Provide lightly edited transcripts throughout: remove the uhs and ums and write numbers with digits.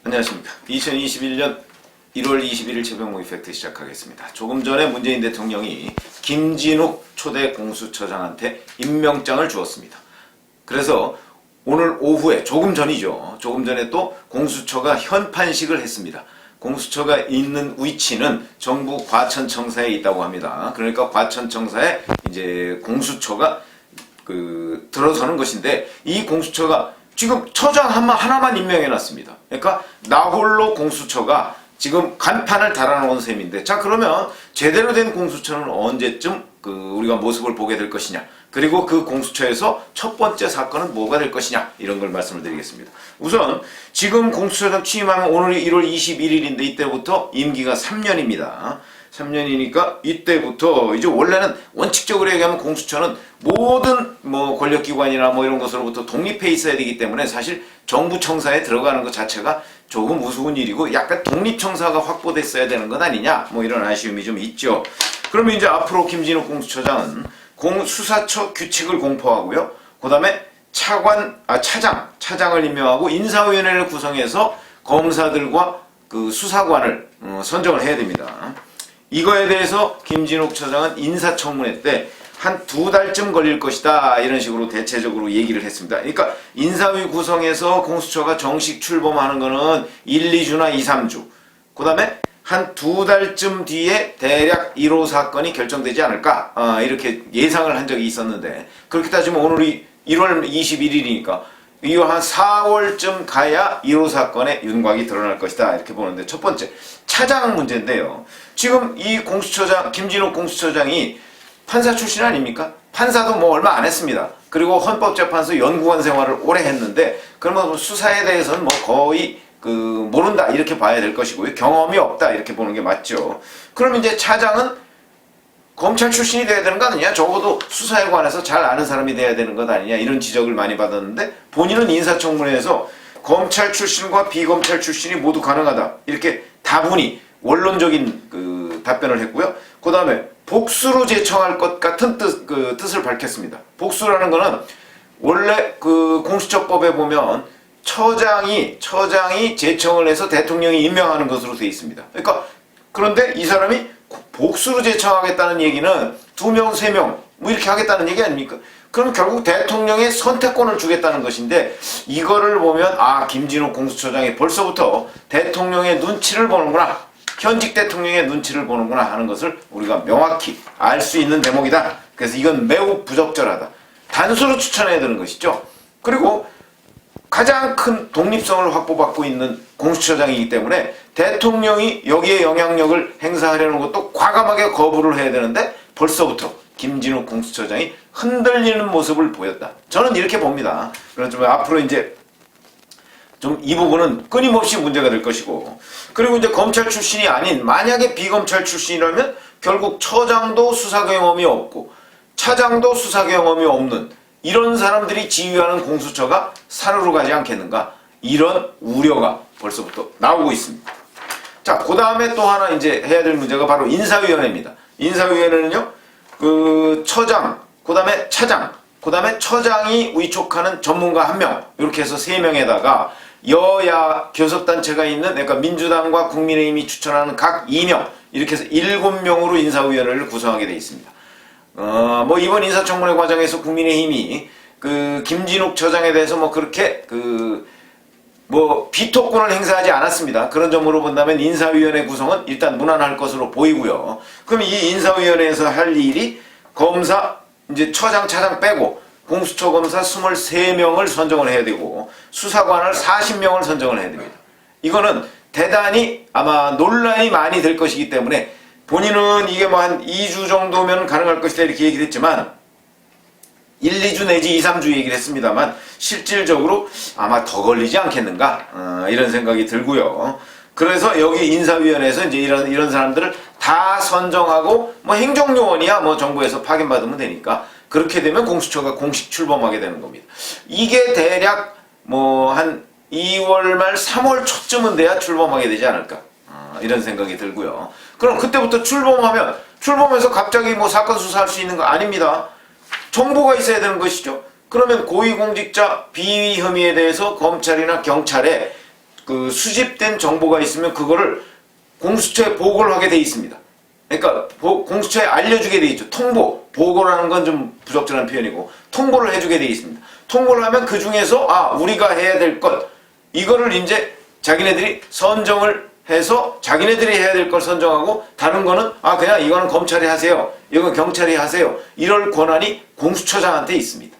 안녕하십니까. 2021년 1월 21일 최병호 이펙트 시작하겠습니다. 조금 전에 문재인 대통령이 김진욱 초대 공수처장한테 임명장을 주었습니다. 그래서 오늘 오후에 조금 전에 또 공수처가 현판식을 했습니다. 공수처가 있는 위치는 정부 과천청사에 있다고 합니다. 그러니까 과천청사에 이제 공수처가 들어서는 것인데, 이 공수처가 지금 처장 하나만 임명해놨습니다. 그러니까 나홀로 공수처가 지금 간판을 달아놓은 셈인데, 자, 그러면 제대로 된 공수처는 언제쯤 우리가 모습을 보게 될 것이냐, 그리고 그 공수처에서 첫 번째 사건은 뭐가 될 것이냐, 이런 걸 말씀을 드리겠습니다. 우선 지금 공수처장 취임하면 오늘이 1월 21일인데 이때부터 임기가 3년입니다. 3년이니까 이때부터 이제 원래는 원칙적으로 얘기하면 공수처는 모든 권력기관이나 이런 것으로부터 독립해 있어야 되기 때문에 사실 정부 청사에 들어가는 것 자체가 조금 우스운 일이고, 약간 독립청사가 확보됐어야 되는 것 아니냐, 이런 아쉬움이 좀 있죠. 그러면 이제 앞으로 김진욱 공수처장은 수사처 규칙을 공포하고요. 그 다음에 차장을 임명하고 인사위원회를 구성해서 검사들과 수사관을 선정을 해야 됩니다. 이거에 대해서 김진욱 처장은 인사청문회 때 한 2달쯤 걸릴 것이다, 이런 식으로 대체적으로 얘기를 했습니다. 그러니까 인사위 구성해서 공수처가 정식 출범하는 거는 1, 2주나 2, 3주. 그 다음에 한 2달쯤 뒤에 대략 1호 사건이 결정되지 않을까, 이렇게 예상을 한 적이 있었는데, 그렇게 따지면 오늘이 1월 21일이니까 이거 한 4월쯤 가야 1호 사건의 윤곽이 드러날 것이다, 이렇게 보는데, 첫 번째 차장 문제인데요. 지금 이 공수처장 김진욱 공수처장이 판사 출신 아닙니까? 판사도 얼마 안 했습니다. 그리고 헌법재판소 연구원 생활을 오래 했는데, 그러면 수사에 대해서는 거의 모른다, 이렇게 봐야 될 것이고요. 경험이 없다, 이렇게 보는 게 맞죠. 그럼 이제 차장은 검찰 출신이 돼야 되는 거 아니냐? 적어도 수사에 관해서 잘 아는 사람이 돼야 되는 것 아니냐? 이런 지적을 많이 받았는데, 본인은 인사청문회에서 검찰 출신과 비검찰 출신이 모두 가능하다, 이렇게 다분히 원론적인 답변을 했고요. 그 다음에 복수로 제청할 것 같은 뜻을 밝혔습니다. 복수라는 거는 원래 공수처법에 보면 처장이 제청을 해서 대통령이 임명하는 것으로 되어 있습니다. 그런데 이 사람이 복수로 제청하겠다는 얘기는 2명, 3명 이렇게 하겠다는 얘기 아닙니까? 그럼 결국 대통령의 선택권을 주겠다는 것인데, 이거를 보면 김진욱 공수처장이 벌써부터 대통령의 눈치를 보는구나, 현직 대통령의 눈치를 보는구나 하는 것을 우리가 명확히 알 수 있는 대목이다. 그래서 이건 매우 부적절하다, 단수로 추천해야 되는 것이죠. 그리고 가장 큰 독립성을 확보받고 있는 공수처장이기 때문에 대통령이 여기에 영향력을 행사하려는 것도 과감하게 거부를 해야 되는데, 벌써부터 김진욱 공수처장이 흔들리는 모습을 보였다, 저는 이렇게 봅니다. 그래서 앞으로 이제 좀 이 부분은 끊임없이 문제가 될 것이고, 그리고 이제 검찰 출신이 아닌, 만약에 비검찰 출신이라면 결국 처장도 수사 경험이 없고 차장도 수사 경험이 없는 이런 사람들이 지휘하는 공수처가 산으로 가지 않겠는가, 이런 우려가 벌써부터 나오고 있습니다. 자, 그 다음에 또 하나 이제 해야 될 문제가 바로 인사위원회입니다. 인사위원회는요, 처장, 그 다음에 차장, 그 다음에 처장이 위촉하는 전문가 1명, 이렇게 해서 3명에다가 여야 교섭단체가 있는, 그러니까 민주당과 국민의힘이 추천하는 각 2명, 이렇게 해서 7명으로 인사위원회를 구성하게 되어 있습니다. 이번 인사청문회 과정에서 국민의힘이 김진욱 처장에 대해서 그렇게 비토권을 행사하지 않았습니다. 그런 점으로 본다면 인사위원회 구성은 일단 무난할 것으로 보이고요. 그럼 이 인사위원회에서 할 일이 검사, 이제 처장, 차장 빼고 공수처 검사 23명을 선정을 해야 되고, 수사관을 40명을 선정을 해야 됩니다. 이거는 대단히 아마 논란이 많이 될 것이기 때문에, 본인은 이게 한 2주 정도면 가능할 것이다, 이렇게 얘기를 했지만 1, 2주 내지 2, 3주 얘기를 했습니다만, 실질적으로 아마 더 걸리지 않겠는가, 이런 생각이 들고요. 그래서 여기 인사위원회에서 이제 이런 사람들을 다 선정하고, 행정요원이야 정부에서 파견받으면 되니까, 그렇게 되면 공수처가 공식 출범하게 되는 겁니다. 이게 대략 한 2월 말 3월 초쯤은 돼야 출범하게 되지 않을까, 이런 생각이 들고요. 그럼 그때부터 출범해서 갑자기 사건 수사할 수 있는 거 아닙니다. 정보가 있어야 되는 것이죠. 그러면 고위공직자 비위 혐의에 대해서 검찰이나 경찰에 그 수집된 정보가 있으면 그거를 공수처에 보고를 하게 돼 있습니다. 그러니까 공수처에 알려주게 돼 있죠. 보고라는 건 좀 부적절한 표현이고 통보를 해주게 돼 있습니다. 통보를 하면 그 중에서 우리가 해야 될 것 이거를 이제 자기네들이 선정을 해서 자기네들이 해야 될 걸 선정하고 다른 거는 그냥 이거는 검찰이 하세요. 이건 경찰이 하세요. 이럴 권한이 공수처장한테 있습니다.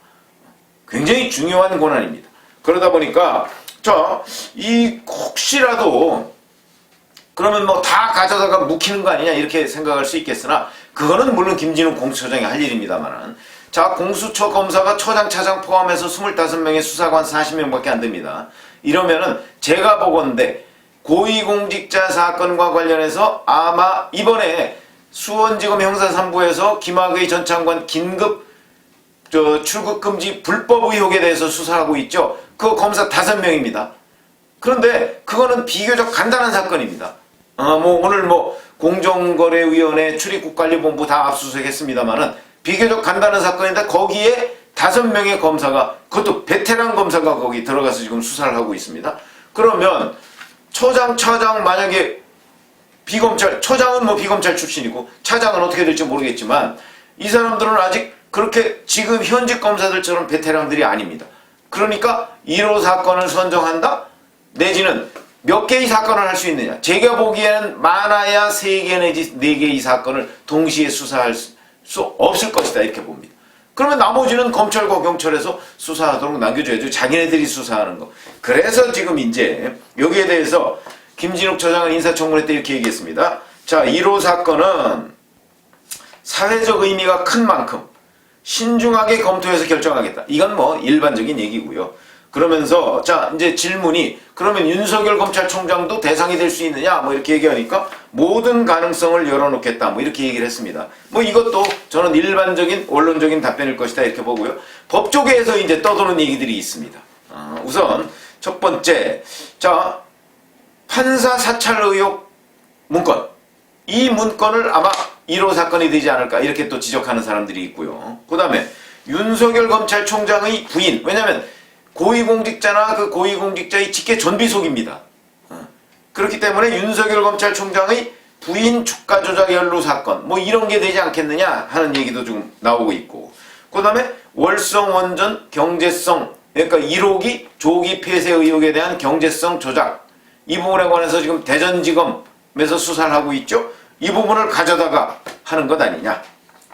굉장히 중요한 권한입니다. 그러다 보니까 이 혹시라도 그러면 뭐 다 가져다가 묵히는 거 아니냐 이렇게 생각할 수 있겠으나 그거는 물론 김진욱 공수처장이 할 일입니다만은 공수처 검사가 처장, 차장 포함해서 25명의 수사관 40명밖에 안 됩니다. 이러면은 제가 보건대 고위공직자 사건과 관련해서 아마 이번에 수원지검 형사 3부에서 김학의 전 장관 긴급 출국금지 불법 의혹에 대해서 수사하고 있죠. 그거 검사 5명입니다. 그런데 그거는 비교적 간단한 사건입니다. 오늘 공정거래위원회 출입국관리본부 다 압수수색했습니다만은 비교적 간단한 사건인데 거기에 5명의 검사가 그것도 베테랑 검사가 거기 들어가서 지금 수사를 하고 있습니다. 그러면 처장, 차장 만약에 처장은 비검찰 출신이고 차장은 어떻게 될지 모르겠지만 이 사람들은 아직 그렇게 지금 현직 검사들처럼 베테랑들이 아닙니다. 그러니까 1호 사건을 선정한다? 내지는 몇 개의 사건을 할 수 있느냐? 제가 보기에는 많아야 3개 내지 4개의 사건을 동시에 수사할 수 없을 것이다 이렇게 봅니다. 그러면 나머지는 검찰과 경찰에서 수사하도록 남겨줘야죠. 자기네들이 수사하는 거. 그래서 지금 이제 여기에 대해서 김진욱 처장은 인사청문회 때 이렇게 얘기했습니다. 1호 사건은 사회적 의미가 큰 만큼 신중하게 검토해서 결정하겠다. 이건 일반적인 얘기고요. 그러면서 이제 질문이 그러면 윤석열 검찰총장도 대상이 될 수 있느냐 이렇게 얘기하니까 모든 가능성을 열어놓겠다 이렇게 얘기를 했습니다. 이것도 저는 일반적인 원론적인 답변일 것이다 이렇게 보고요. 법조계에서 이제 떠도는 얘기들이 있습니다. 우선 첫 번째 판사 사찰 의혹 문건 이 문건을 아마 1호 사건이 되지 않을까 이렇게 또 지적하는 사람들이 있고요. 그 다음에 윤석열 검찰총장의 부인 왜냐하면 고위공직자나 그 고위공직자의 직계 전비속입니다. 그렇기 때문에 윤석열 검찰총장의 부인 주가 조작 연루 사건 이런 게 되지 않겠느냐 하는 얘기도 좀 나오고 있고 그 다음에 월성 원전 경제성 그러니까 1호기 조기 폐쇄 의혹에 대한 경제성 조작 이 부분에 관해서 지금 대전지검에서 수사를 하고 있죠. 이 부분을 가져다가 하는 것 아니냐.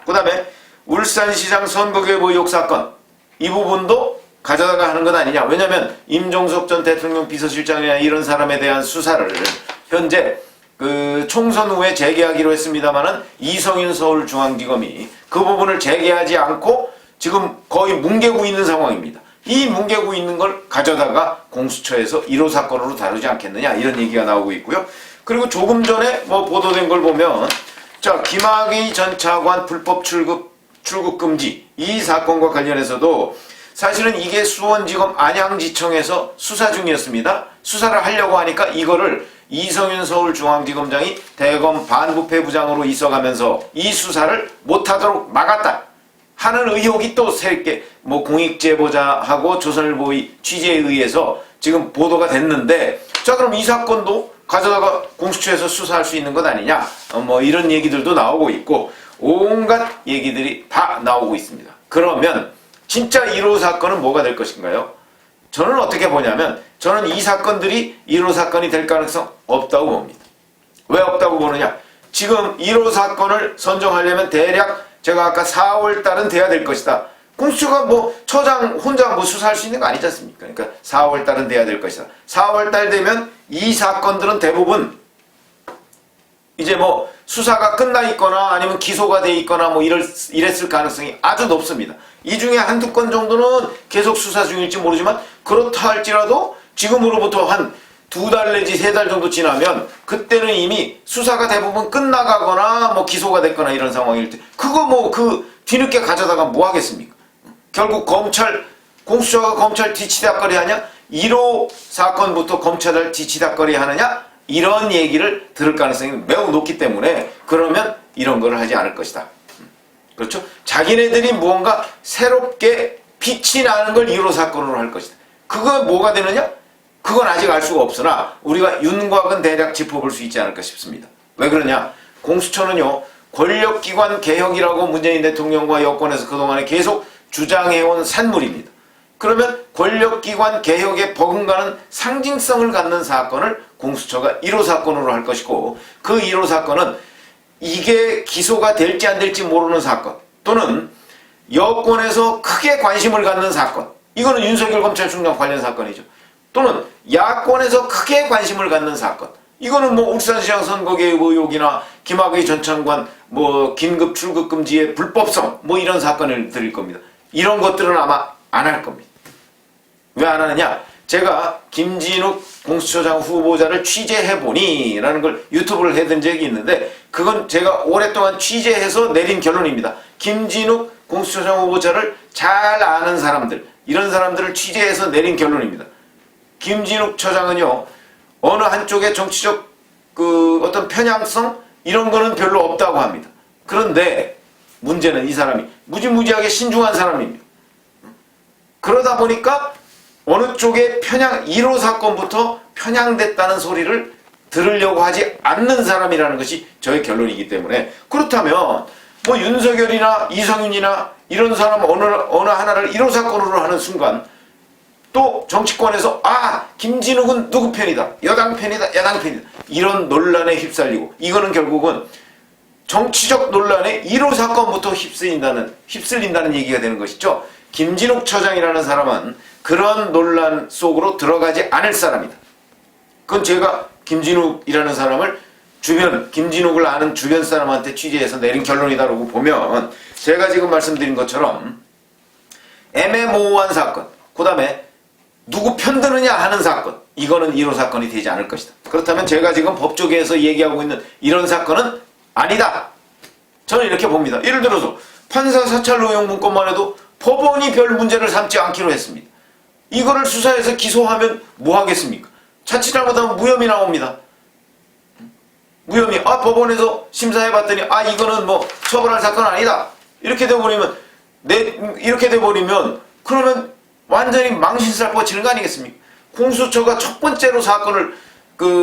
그 다음에 울산시장 선거개입 의혹 사건 이 부분도 가져다가 하는 것 아니냐. 왜냐하면 임종석 전 대통령 비서실장이나 이런 사람에 대한 수사를 현재 그 총선 후에 재개하기로 했습니다만은 이성윤 서울중앙지검이 그 부분을 재개하지 않고 지금 거의 뭉개고 있는 상황입니다. 이 뭉개고 있는 걸 가져다가 공수처에서 1호 사건으로 다루지 않겠느냐 이런 얘기가 나오고 있고요. 그리고 조금 전에 보도된 걸 보면 김학의 전 차관 불법 출국 금지 이 사건과 관련해서도 사실은 이게 수원지검 안양지청에서 수사 중이었습니다. 수사를 하려고 하니까 이거를 이성윤 서울중앙지검장이 대검 반부패부장으로 있어가면서 이 수사를 못하도록 막았다 하는 의혹이 또 새롭게 공익제보자하고 조선일보의 취재에 의해서 지금 보도가 됐는데 그럼 이 사건도 가져다가 공수처에서 수사할 수 있는 것 아니냐 이런 얘기들도 나오고 있고 온갖 얘기들이 다 나오고 있습니다. 그러면 진짜 1호 사건은 뭐가 될 것인가요? 저는 어떻게 보냐면 저는 이 사건들이 1호 사건이 될 가능성 없다고 봅니다. 왜 없다고 보느냐? 지금 1호 사건을 선정하려면 대략 제가 아까 4월 달은 돼야 될 것이다. 공수처가 처장 혼자 수사할 수 있는 거 아니지 않습니까? 그러니까 4월 달은 돼야 될 것이다. 4월 달 되면 이 사건들은 대부분 이제 수사가 끝나 있거나 아니면 기소가 돼 있거나 이랬을 가능성이 아주 높습니다. 이 중에 한두 건 정도는 계속 수사 중일지 모르지만 그렇다 할지라도 지금으로부터 한 2달 내지 3달 정도 지나면 그때는 이미 수사가 대부분 끝나가거나 기소가 됐거나 이런 상황일 때 그거 그 뒤늦게 가져다가 뭐 하겠습니까? 결국 공수처가 검찰 뒤치다거리 하냐? 1호 사건부터 검찰을 뒤치다거리 하느냐? 이런 얘기를 들을 가능성이 매우 높기 때문에 그러면 이런 거를 하지 않을 것이다. 그렇죠? 자기네들이 무언가 새롭게 빛이 나는 걸 1호 사건으로 할 것이다. 그거 뭐가 되느냐? 그건 아직 알 수가 없으나 우리가 윤곽은 대략 짚어볼 수 있지 않을까 싶습니다. 왜 그러냐? 공수처는요, 권력기관 개혁이라고 문재인 대통령과 여권에서 그동안에 계속 주장해온 산물입니다. 그러면 권력기관 개혁에 버금가는 상징성을 갖는 사건을 공수처가 1호 사건으로 할 것이고, 그 1호 사건은 이게 기소가 될지 안 될지 모르는 사건, 또는 여권에서 크게 관심을 갖는 사건, 이거는 윤석열 검찰총장 관련 사건이죠. 또는 야권에서 크게 관심을 갖는 사건, 이거는 뭐 울산시장 선거 개입 의혹이나 김학의 전 장관 뭐 긴급 출국 금지의 불법성 뭐 이런 사건을 드릴 겁니다. 이런 것들은 아마 안 할 겁니다. 왜 안 하느냐? 제가 김진욱 공수처장 후보자를 취재해보니 라는 걸 유튜브를 해둔 적이 있는데, 그건 제가 오랫동안 취재해서 내린 결론입니다. 김진욱 공수처장 후보자를 잘 아는 사람들, 이런 사람들을 취재해서 내린 결론입니다. 김진욱 처장은요, 어느 한쪽의 정치적 어떤 편향성 이런 거는 별로 없다고 합니다. 그런데 문제는 이 사람이 무지무지하게 신중한 사람입니다. 그러다 보니까 어느 쪽에 1호 사건부터 편향됐다는 소리를 들으려고 하지 않는 사람이라는 것이 저의 결론이기 때문에, 그렇다면 뭐 윤석열이나 이성윤이나 이런 사람 어느 하나를 1호 사건으로 하는 순간 또 정치권에서 김진욱은 누구 편이다, 여당 편이다, 야당 편이다, 이런 논란에 휩쓸리고, 이거는 결국은 정치적 논란에 1호 사건부터 휩쓸린다는 얘기가 되는 것이죠. 김진욱 처장이라는 사람은 그런 논란 속으로 들어가지 않을 사람이다. 그건 제가 김진욱이라는 사람을 김진욱을 아는 주변 사람한테 취재해서 내린 결론이다라고 보면, 제가 지금 말씀드린 것처럼 애매모호한 사건, 그 다음에 누구 편드느냐 하는 사건, 이거는 1호 사건이 되지 않을 것이다. 그렇다면 제가 지금 법조계에서 얘기하고 있는 이런 사건은 아니다. 저는 이렇게 봅니다. 예를 들어서 판사 사찰 노용 문건만 해도 법원이 별 문제를 삼지 않기로 했습니다. 이거를 수사해서 기소하면 뭐 하겠습니까? 자칫 잘못하면 무혐의 나옵니다. 무혐의. 법원에서 심사해봤더니 이거는 뭐 처벌할 사건 아니다, 이렇게 돼버리면 그러면 완전히 망신살 뻗치는 거 아니겠습니까? 공수처가 첫 번째로 사건을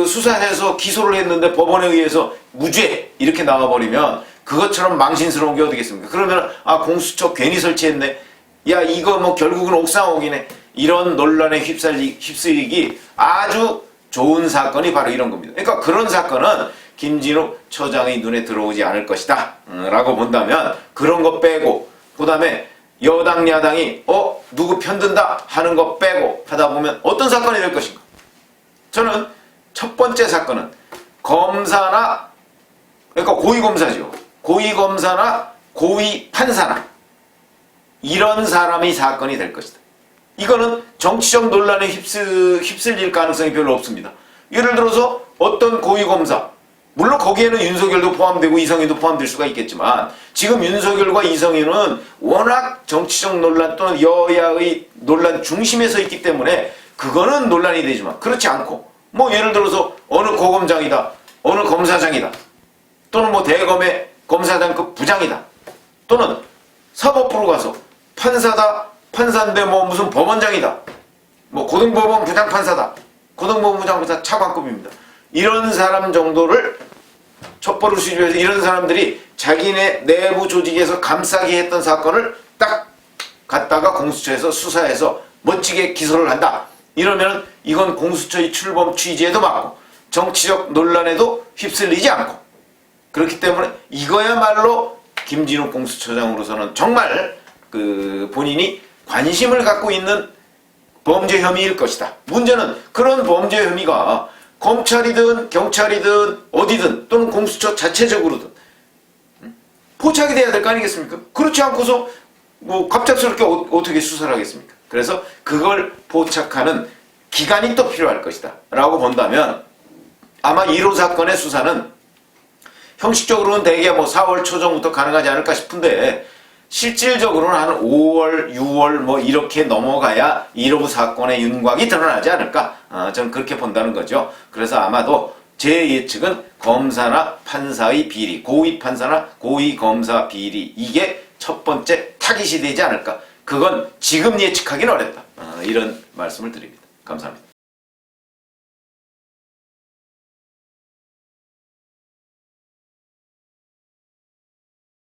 수사해서 기소를 했는데 법원에 의해서 무죄 이렇게 나와버리면 그것처럼 망신스러운 게 어디겠습니까? 그러면 공수처 괜히 설치했네, 이거 뭐 결국은 옥상옥이네, 이런 논란에 휩쓸리기 아주 좋은 사건이 바로 이런 겁니다. 그러니까 그런 사건은 김진욱 처장의 눈에 들어오지 않을 것이다 라고 본다면, 그런 거 빼고, 그 다음에 여당 야당이 누구 편든다 하는 거 빼고 하다 보면 어떤 사건이 될 것인가? 저는 첫 번째 사건은 검사나, 그러니까 고위검사죠. 고위검사나 고위판사나 이런 사람이 사건이 될 것이다. 이거는 정치적 논란에 휩쓸릴 가능성이 별로 없습니다. 예를 들어서 어떤 고위검사, 물론 거기에는 윤석열도 포함되고 이성윤도 포함될 수가 있겠지만, 지금 윤석열과 이성윤은 워낙 정치적 논란 또는 여야의 논란 중심에 서 있기 때문에 그거는 논란이 되지만, 그렇지 않고 뭐 예를 들어서 어느 고검장이다, 어느 검사장이다, 또는 뭐 대검의 검사장급 부장이다, 또는 사법부로 가서 판사인데 뭐 무슨 법원장이다, 뭐 고등법원 부장판사다, 고등법원 부장판사 차관급입니다. 이런 사람 정도를 첩보를 수집해서 이런 사람들이 자기네 내부 조직에서 감싸게 했던 사건을 딱 갖다가 공수처에서 수사해서 멋지게 기소를 한다. 이러면 이건 공수처의 출범 취지에도 맞고 정치적 논란에도 휩쓸리지 않고, 그렇기 때문에 이거야말로 김진욱 공수처장으로서는 정말 본인이 관심을 갖고 있는 범죄 혐의일 것이다. 문제는 그런 범죄 혐의가 검찰이든 경찰이든 어디든 또는 공수처 자체적으로든 포착이 돼야 될 거 아니겠습니까? 그렇지 않고서 뭐 갑작스럽게 어떻게 수사를 하겠습니까? 그래서 그걸 포착하는 기간이 또 필요할 것이다 라고 본다면, 아마 1호 사건의 수사는 형식적으로는 대개 뭐 4월 초정부터 가능하지 않을까 싶은데, 실질적으로는 한 5월, 6월 뭐 이렇게 넘어가야 1호 사건의 윤곽이 드러나지 않을까? 저는 그렇게 본다는 거죠. 그래서 아마도 제 예측은 검사나 판사의 비리, 고위 판사나 고위 검사 비리, 이게 첫 번째 타깃이 되지 않을까? 그건 지금 예측하기는 어렵다. 이런 말씀을 드립니다. 감사합니다.